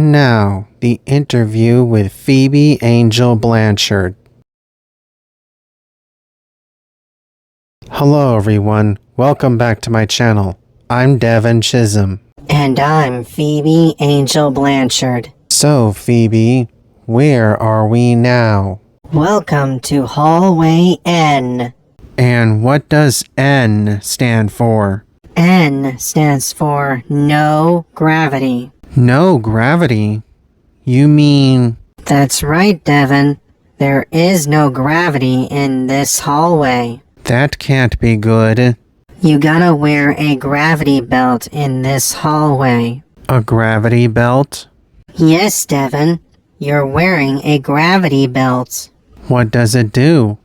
And now, the interview with Phoebe Angel Blanchard. Hello everyone, welcome back to my channel. I'm Deven Chisum. And I'm Phoebe Angel Blanchard. So Phoebe, where are we now? Welcome to Hallway N. And what does N stand for? N stands for no gravity. No gravity? You mean... That's right, Deven. There is no gravity in this hallway. That can't be good. You gotta wear a gravity belt in this hallway. A gravity belt? Yes, Deven. You're wearing a gravity belt. What does it do?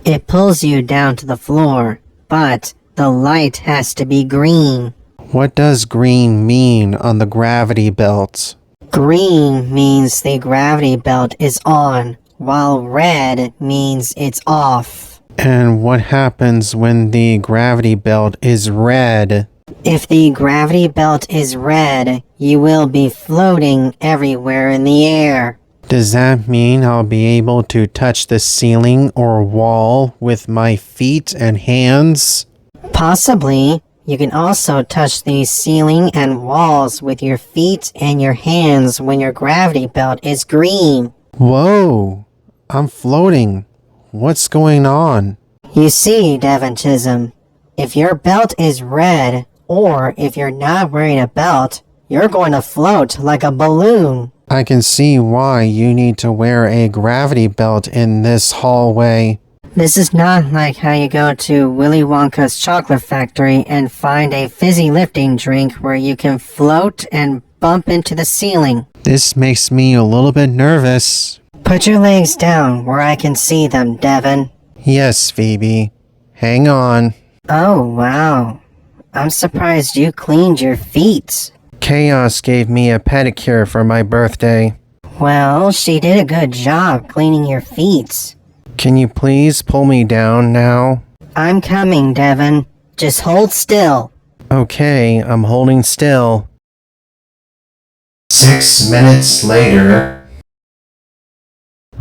It pulls you down to the floor, but the light has to be green. What does green mean on the gravity belt? Green means the gravity belt is on, while red means it's off. And what happens when the gravity belt is red? If the gravity belt is red, you will be floating everywhere in the air. Does that mean I'll be able to touch the ceiling or wall with my feet and hands? Possibly. You can also touch the ceiling and walls with your feet and your hands when your gravity belt is green. Whoa! I'm floating. What's going on? You see, Deven Chisum, if your belt is red, or if you're not wearing a belt, you're going to float like a balloon. I can see why you need to wear a gravity belt in this hallway. This is not like how you go to Willy Wonka's chocolate factory and find a fizzy lifting drink where you can float and bump into the ceiling. This makes me a little bit nervous. Put your legs down where I can see them, Deven. Yes, Phoebe. Hang on. Oh, wow. I'm surprised you cleaned your feet. Chaos gave me a pedicure for my birthday. Well, she did a good job cleaning your feet. Can you please pull me down now? I'm coming, Deven. Just hold still. Okay, I'm holding still. 6 minutes later.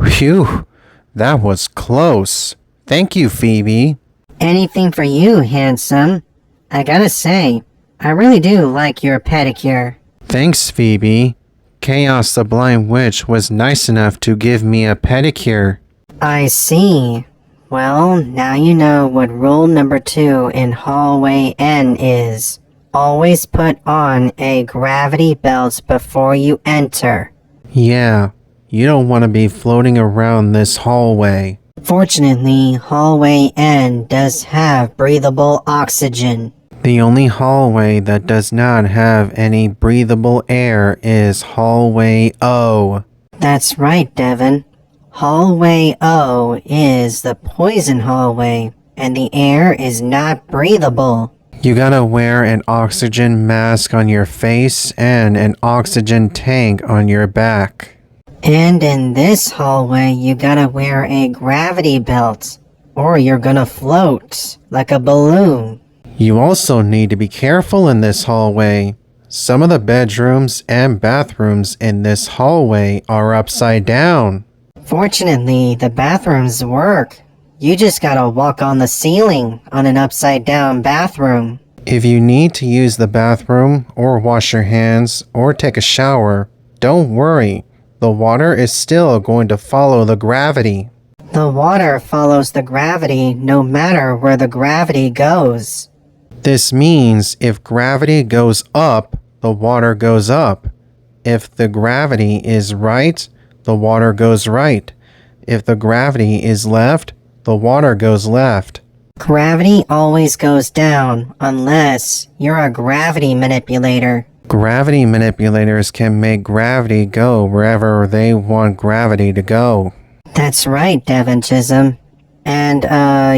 Phew, that was close. Thank you, Phoebe. Anything for you, handsome. I gotta say, I really do like your pedicure. Thanks, Phoebe. Chaos the Blind Witch was nice enough to give me a pedicure. I see. Well, now you know what rule number 2 in Hallway N is. Always put on a gravity belt before you enter. Yeah, you don't want to be floating around this hallway. Fortunately, Hallway N does have breathable oxygen. The only hallway that does not have any breathable air is Hallway O. That's right, Deven. Hallway O is the poison hallway, and the air is not breathable. You gotta wear an oxygen mask on your face and an oxygen tank on your back. And in this hallway, you gotta wear a gravity belt, or you're gonna float like a balloon. You also need to be careful in this hallway. Some of the bedrooms and bathrooms in this hallway are upside down. Fortunately, the bathrooms work. You just gotta walk on the ceiling on an upside down bathroom. If you need to use the bathroom or wash your hands or take a shower, don't worry. The water is still going to follow the gravity. The water follows the gravity no matter where the gravity goes. This means if gravity goes up, the water goes up. If the gravity is right, the water goes right. If the gravity is left, the water goes left. Gravity always goes down unless you're a gravity manipulator. Gravity manipulators can make gravity go wherever they want gravity to go. That's right, Deven Chisum. And,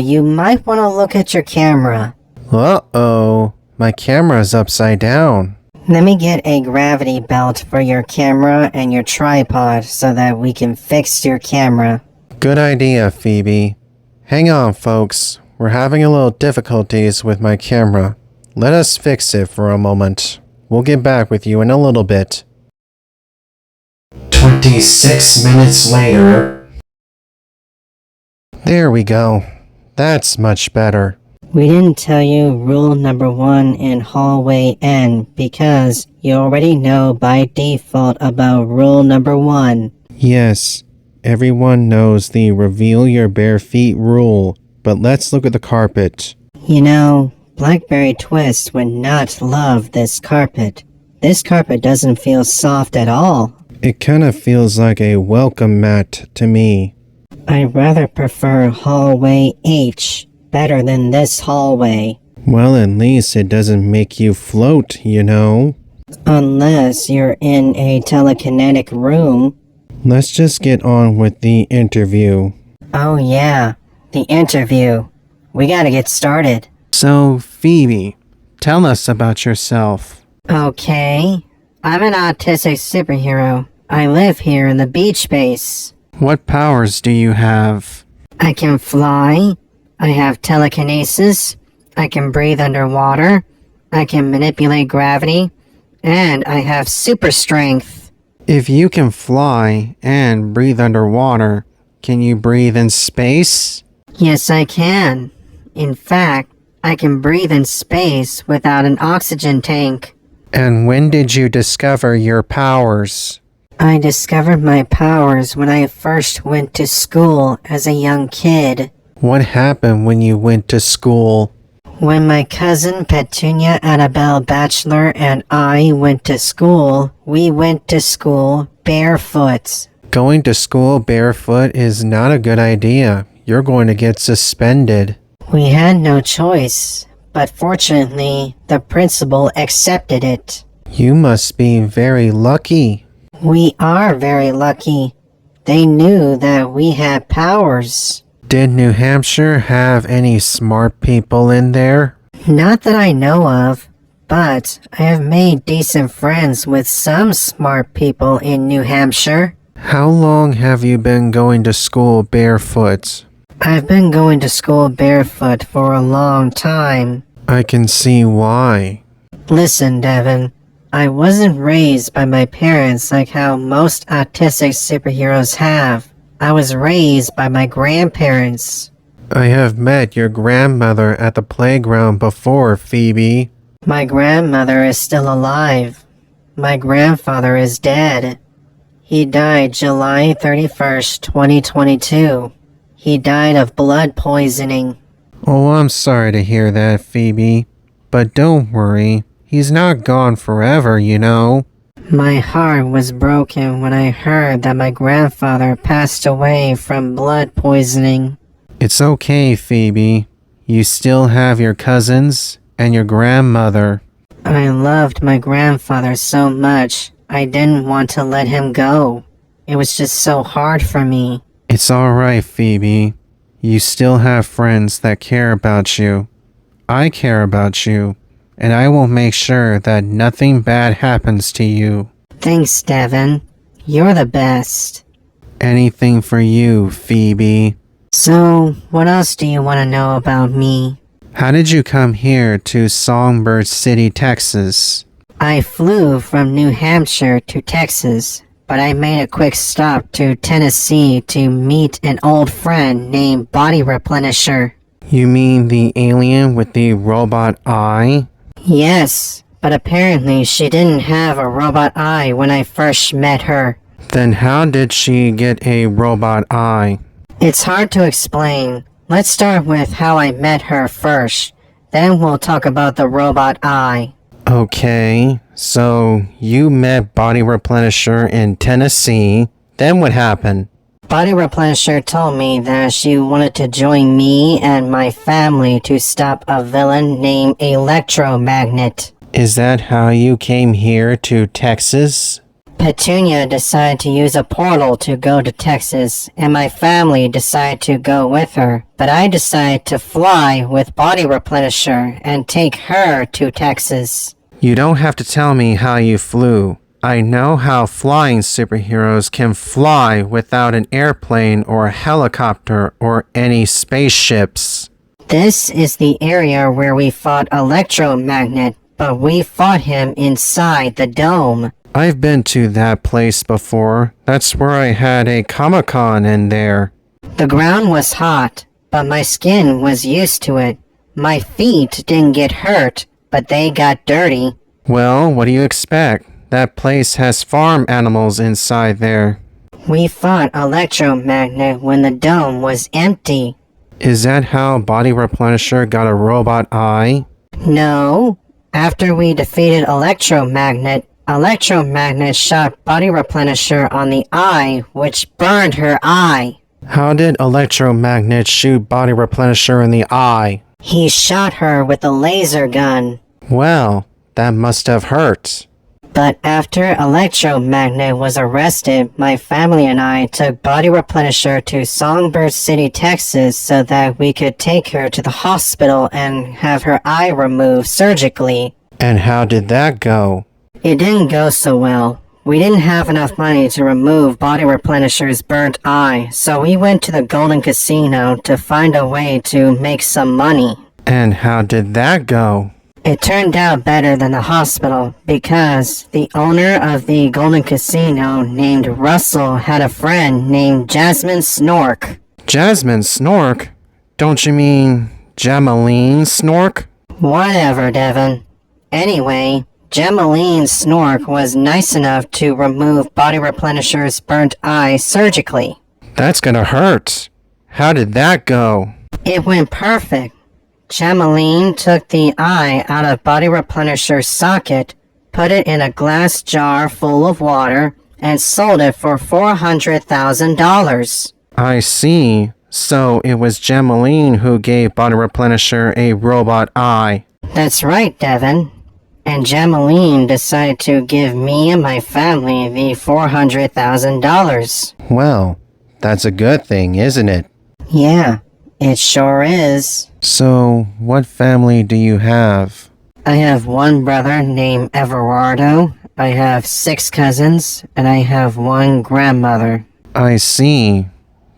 you might want to look at your camera. Uh-oh, my camera's upside down. Let me get a gravity belt for your camera and your tripod so that we can fix your camera. Good idea, Phoebe. Hang on, folks. We're having a little difficulties with my camera. Let us fix it for a moment. We'll get back with you in a little bit. 26 minutes later. There we go. That's much better. We didn't tell you rule number 1 in hallway N because you already know by default about rule number 1. Yes, everyone knows the reveal your bare feet rule, but let's look at the carpet. You know, Blackberry Twist would not love this carpet. This carpet doesn't feel soft at all. It kind of feels like a welcome mat to me. I rather prefer hallway H better than this hallway. Well, at least it doesn't make you float, you know. Unless you're in a telekinetic room. Let's just get on with the interview. Oh yeah, the interview. We gotta get started. So, Phoebe, tell us about yourself. Okay, I'm an autistic superhero. I live here in the beach base. What powers do you have? I can fly. I have telekinesis. I can breathe underwater. I can manipulate gravity. And I have super strength. If you can fly and breathe underwater, can you breathe in space? Yes, I can. In fact, I can breathe in space without an oxygen tank. And when did you discover your powers? I discovered my powers when I first went to school as a young kid. What happened when you went to school? When my cousin Petunia Annabelle Bachelor and I went to school, we went to school barefoot. Going to school barefoot is not a good idea. You're going to get suspended. We had no choice, but fortunately, the principal accepted it. You must be very lucky. We are very lucky. They knew that we had powers. Did New Hampshire have any smart people in there? Not that I know of, but I have made decent friends with some smart people in New Hampshire. How long have you been going to school barefoot? I've been going to school barefoot for a long time. I can see why. Listen, Deven, I wasn't raised by my parents like how most autistic superheroes have. I was raised by my grandparents. I have met your grandmother at the playground before, Phoebe. My grandmother is still alive. My grandfather is dead. He died July 31st, 2022. He died of blood poisoning. Oh, I'm sorry to hear that, Phoebe. But don't worry, he's not gone forever, you know. My heart was broken when I heard that my grandfather passed away from blood poisoning. It's okay, Phoebe. You still have your cousins and your grandmother. I loved my grandfather so much, I didn't want to let him go. It was just so hard for me. It's alright, Phoebe. You still have friends that care about you. I care about you, and I will make sure that nothing bad happens to you. Thanks, Deven. You're the best. Anything for you, Phoebe. So, what else do you want to know about me? How did you come here to Songbird City, Texas? I flew from New Hampshire to Texas, but I made a quick stop to Tennessee to meet an old friend named Body Replenisher. You mean the alien with the robot eye? Yes, but apparently she didn't have a robot eye when I first met her. Then how did she get a robot eye? It's hard to explain. Let's start with how I met her first. Then we'll talk about the robot eye. Okay, so you met Body Replenisher in Tennessee. Then what happened? Body Replenisher told me that she wanted to join me and my family to stop a villain named Electromagnet. Is that how you came here to Texas? Petunia decided to use a portal to go to Texas, and my family decided to go with her. But I decided to fly with Body Replenisher and take her to Texas. You don't have to tell me how you flew. I know how flying superheroes can fly without an airplane or a helicopter or any spaceships. This is the area where we fought Electromagnet, but we fought him inside the dome. I've been to that place before. That's where I had a Comic-Con in there. The ground was hot, but my skin was used to it. My feet didn't get hurt, but they got dirty. Well, what do you expect? That place has farm animals inside there. We fought Electromagnet when the dome was empty. Is that how Body Replenisher got a robot eye? No. After we defeated Electromagnet, Electromagnet shot Body Replenisher on the eye, which burned her eye. How did Electromagnet shoot Body Replenisher in the eye? He shot her with a laser gun. Well, that must have hurt. But after Electromagnet was arrested, my family and I took Body Replenisher to Songbird City, Texas, so that we could take her to the hospital and have her eye removed surgically. And how did that go? It didn't go so well. We didn't have enough money to remove Body Replenisher's burnt eye, so we went to the Golden Casino to find a way to make some money. And how did that go? It turned out better than the hospital because the owner of the Golden Casino named Russell had a friend named Jasmine Snork. Jasmine Snork? Don't you mean Jamaline Snork? Whatever, Deven. Anyway, Jamaline Snork was nice enough to remove Body Replenisher's burnt eye surgically. That's gonna hurt. How did that go? It went perfect. Jamaline took the eye out of Body Replenisher's socket, put it in a glass jar full of water, and sold it for $400,000. I see. So it was Jamaline who gave Body Replenisher a robot eye. That's right, Deven. And Jamaline decided to give me and my family the $400,000. Well, that's a good thing, isn't it? Yeah, it sure is. So, what family do you have? I have one brother named Everardo, I have 6 cousins, and I have one grandmother. I see.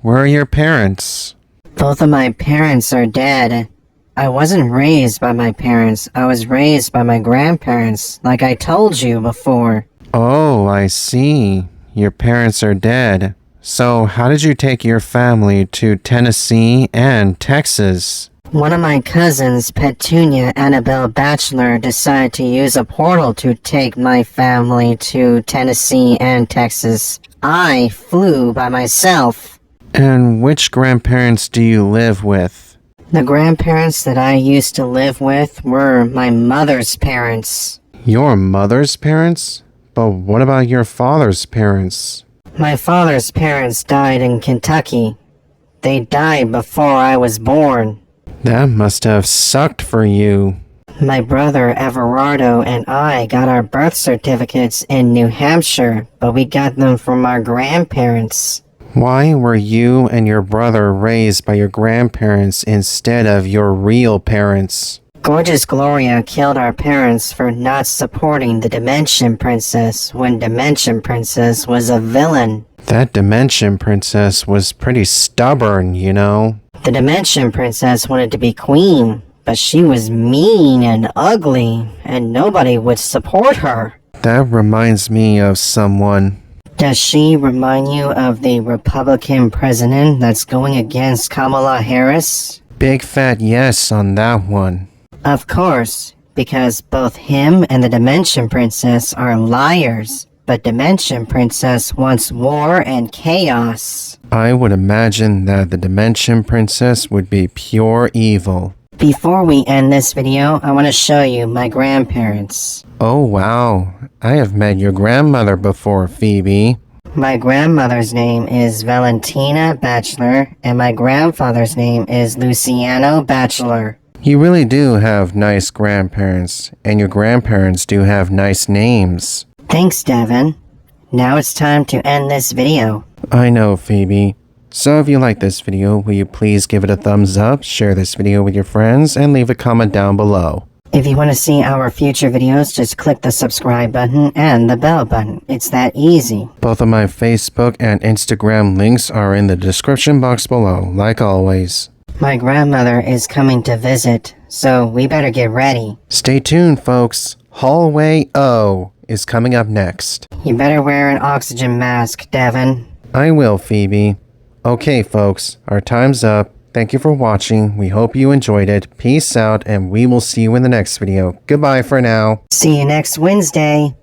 Where are your parents? Both of my parents are dead. I wasn't raised by my parents, I was raised by my grandparents, like I told you before. Oh, I see. Your parents are dead. So, how did you take your family to Tennessee and Texas? One of my cousins, Petunia Annabelle Bachelor, decided to use a portal to take my family to Tennessee and Texas. I flew by myself. And which grandparents do you live with? The grandparents that I used to live with were my mother's parents. Your mother's parents? But what about your father's parents? My father's parents died in Kentucky. They died before I was born. That must have sucked for you. My brother Everardo and I got our birth certificates in New Hampshire, but we got them from our grandparents. Why were you and your brother raised by your grandparents instead of your real parents? Gorgeous Gloria killed our parents for not supporting the Dimension Princess when Dimension Princess was a villain. That Dimension Princess was pretty stubborn, you know. The Dimension Princess wanted to be queen, but she was mean and ugly, and nobody would support her. That reminds me of someone. Does she remind you of the Republican president that's going against Kamala Harris? Big fat yes on that one. Of course, because both him and the Dimension Princess are liars, but Dimension Princess wants war and chaos. I would imagine that the Dimension Princess would be pure evil. Before we end this video, I want to show you my grandparents. Oh wow, I have met your grandmother before, Phoebe. My grandmother's name is Valentina Bachelor, and my grandfather's name is Luciano Bachelor. You really do have nice grandparents, and your grandparents do have nice names. Thanks, Deven. Now it's time to end this video. I know, Phoebe. So if you like this video, will you please give it a thumbs up, share this video with your friends, and leave a comment down below. If you want to see our future videos, just click the subscribe button and the bell button. It's that easy. Both of my Facebook and Instagram links are in the description box below, like always. My grandmother is coming to visit, so we better get ready. Stay tuned, folks. Hallway O is coming up next. You better wear an oxygen mask, Deven. I will, Phoebe. Okay, folks, our time's up. Thank you for watching. We hope you enjoyed it. Peace out, and we will see you in the next video. Goodbye for now. See you next Wednesday.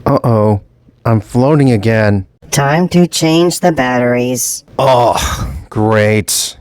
Uh-oh. I'm floating again. Time to change the batteries. Oh, great.